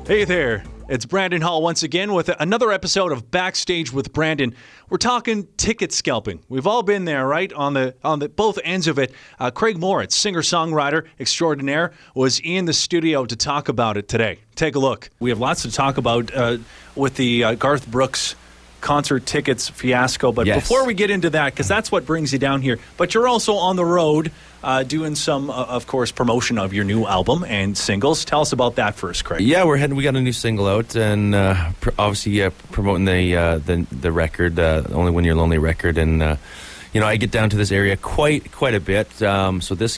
Hey there, it's Brandon Hall once again with another episode of Backstage with Brandon. We're talking ticket scalping. We've all been there, right? On the both ends of it. Craig Moritz, singer-songwriter extraordinaire, was in the studio to talk about it today. Take a look. We have lots to talk about with the Garth Brooks concert tickets fiasco. But Before we get into that, because that's what brings you down here, but you're also on the road doing some, of course, promotion of your new album and singles. Tell us about that first, Craig. Yeah, we got a new single out, and obviously promoting the record, Only When You're Lonely record, and I get down to this area quite a bit. So this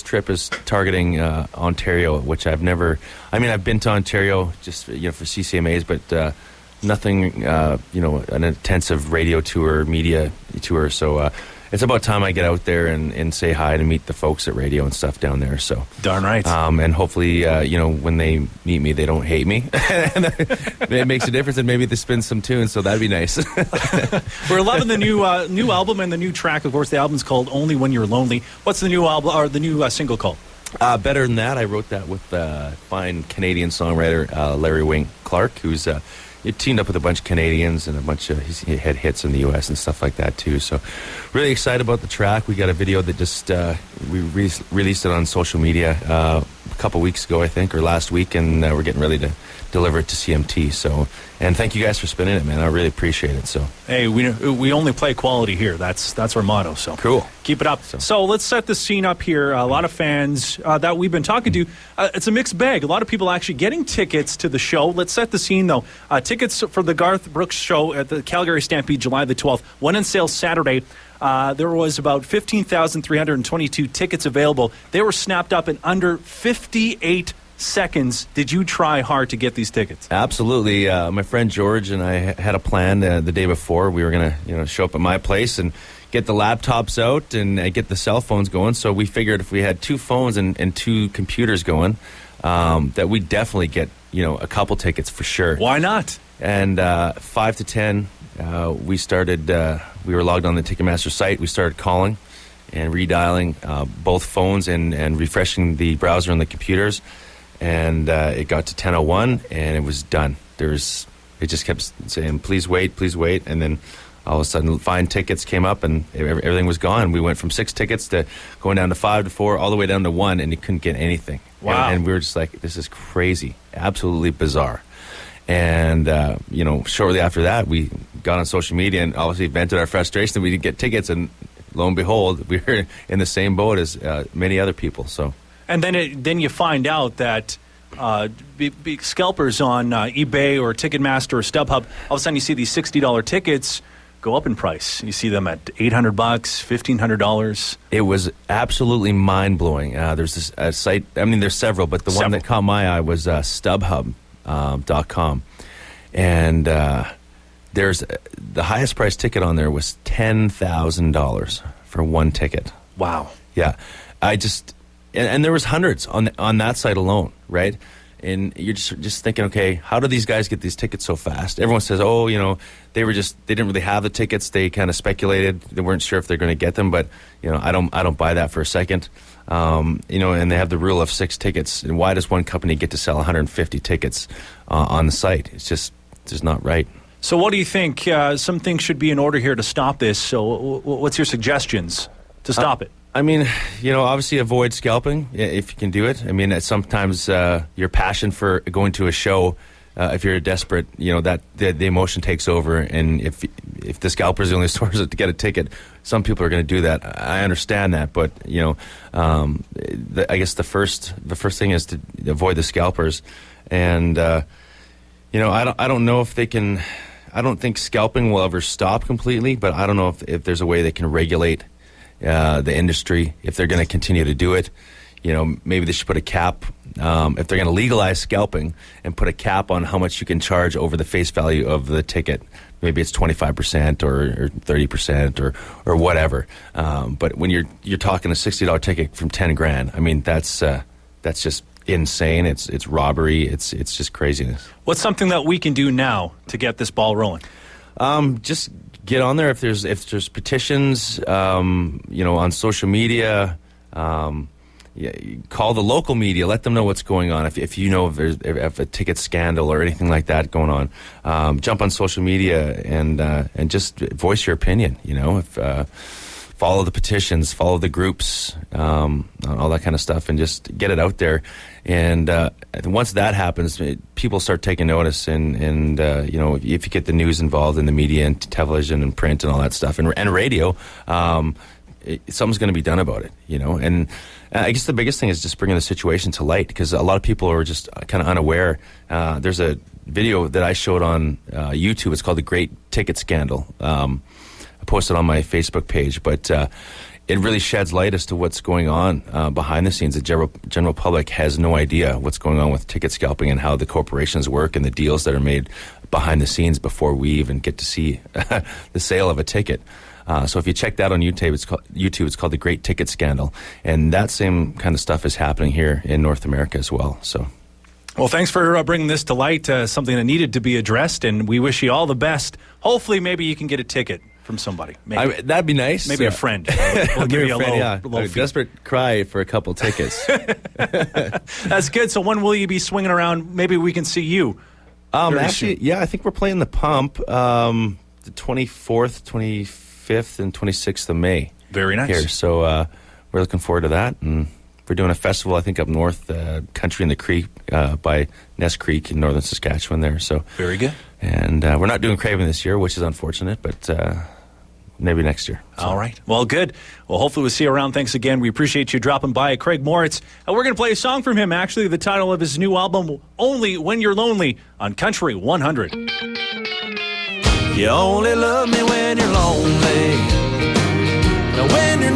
trip is targeting Ontario, which I've been to Ontario just for CCMAs, but nothing, an intensive radio tour, media tour. So it's about time I get out there and say hi to meet the folks at radio and stuff down there. So darn right. And hopefully, when they meet me, they don't hate me. It makes a difference, and maybe they spin some tunes. So that'd be nice. We're loving the new album and the new track. Of course, the album's called "Only When You're Lonely." What's the new album or the new single called? Better Than That. I wrote that with fine Canadian songwriter Larry Wink Clark, who's he teamed up with a bunch of Canadians and he had hits in the U.S. and stuff like that too. So really excited about the track. We got a video that just we released it on social media a couple weeks ago, I think, or last week, and we're getting ready to deliver it to CMT. So, and thank you guys for spinning it, man. I really appreciate it. So, hey, we only play quality here. That's our motto. So cool. Keep it up. So let's set the scene up here. A lot of fans that we've been talking to, it's a mixed bag. A lot of people actually getting tickets to the show. Let's set the scene, though. Tickets for the Garth Brooks show at the Calgary Stampede, July the 12th, went on sale Saturday. There was about 15,322 tickets available. They were snapped up in under 58 seconds. Did you try hard to get these tickets? Absolutely. My friend George and I had a plan the day before. We were going to show up at my place and get the laptops out and get the cell phones going. So we figured if we had two phones and two computers going, that we'd definitely get a couple tickets for sure. Why not? And 5 to 10, we started. We were logged on the Ticketmaster site. We started calling and redialing both phones and refreshing the browser on the computers. And it got to 10:01, and it was done. It just kept saying, please wait, and then all of a sudden, Find Tickets came up, and everything was gone. We went from 6 tickets to going down to 5 to 4, all the way down to 1, and you couldn't get anything. Wow. And we were just like, this is crazy, absolutely bizarre. And, shortly after that, we got on social media and obviously vented our frustration that we didn't get tickets, and lo and behold, we were in the same boat as many other people, so... And then you find out that scalpers on eBay or Ticketmaster or StubHub, all of a sudden you see these $60 tickets go up in price. You see them at $800, $1,500. It was absolutely mind-blowing. There's this site, there's several, but the one that caught my eye was StubHub.com. And there's the highest price ticket on there was $10,000 for one ticket. Wow. Yeah. And there was hundreds on that site alone, right? And you're just thinking, okay, how do these guys get these tickets so fast? Everyone says, they didn't really have the tickets. They kind of speculated. They weren't sure if they're going to get them, but I don't buy that for a second. And they have the rule of 6 tickets. And why does one company get to sell 150 tickets on the site? It's just not right. So what do you think? Some things should be in order here to stop this. So what's your suggestions to stop it? Obviously avoid scalping if you can do it. Sometimes your passion for going to a show, if you're desperate, that the emotion takes over. And if the Scalpers are the only source to get a ticket, some people are going to do that. I understand that, but I guess the first thing is to avoid the Scalpers. And I don't know if they can. I don't think scalping will ever stop completely, but I don't know if there's a way they can regulate the industry, if they're going to continue to do it. Maybe they should put a cap. If they're going to legalize scalping and put a cap on how much you can charge over the face value of the ticket, maybe it's 25% or 30% or whatever. But when you're talking a $60 ticket from $10,000, that's just insane. It's robbery. It's just craziness. What's something that we can do now to get this ball rolling? Just get on there. If there's petitions, on social media, call the local media, let them know what's going on. If you know if a ticket scandal or anything like that going on, jump on social media and just voice your opinion. Follow the petitions, follow the groups, all that kind of stuff, and just get it out there. And once that happens, people start taking notice, and if you get the news involved in the media and television and print and all that stuff, and radio, something's going to be done about it. And I guess the biggest thing is just bringing the situation to light, because a lot of people are just kind of unaware. There's a video that I showed on YouTube. It's called The Great Ticket Scandal. I posted on my Facebook page, but it really sheds light as to what's going on behind the scenes. The general public has no idea what's going on with ticket scalping and how the corporations work and the deals that are made behind the scenes before we even get to see the sale of a ticket. So if you check that on YouTube, it's called The Great Ticket Scandal. And that same kind of stuff is happening here in North America as well. Well, thanks for bringing this to light, something that needed to be addressed, and we wish you all the best. Hopefully, maybe you can get a ticket from somebody. That'd be nice. Maybe a friend. We'll give you a low fee. Desperate cry for a couple tickets. That's good. So when will you be swinging around? Maybe we can see you. Actually, I think we're playing the Pump the 24th, 25th, and 26th of May. Very nice. Here. So we're looking forward to that. And we're doing a festival, I think, up north, Country in the Creek, by Ness Creek in northern Saskatchewan there. So very good. And we're not doing Craven this year, which is unfortunate, but maybe next year. So. All right. Well, good. Well, hopefully we'll see you around. Thanks again. We appreciate you dropping by. Craig Moritz. And we're going to play a song from him, actually, the title of his new album, Only When You're Lonely, on Country 100. You only love me when you're lonely. Now when you're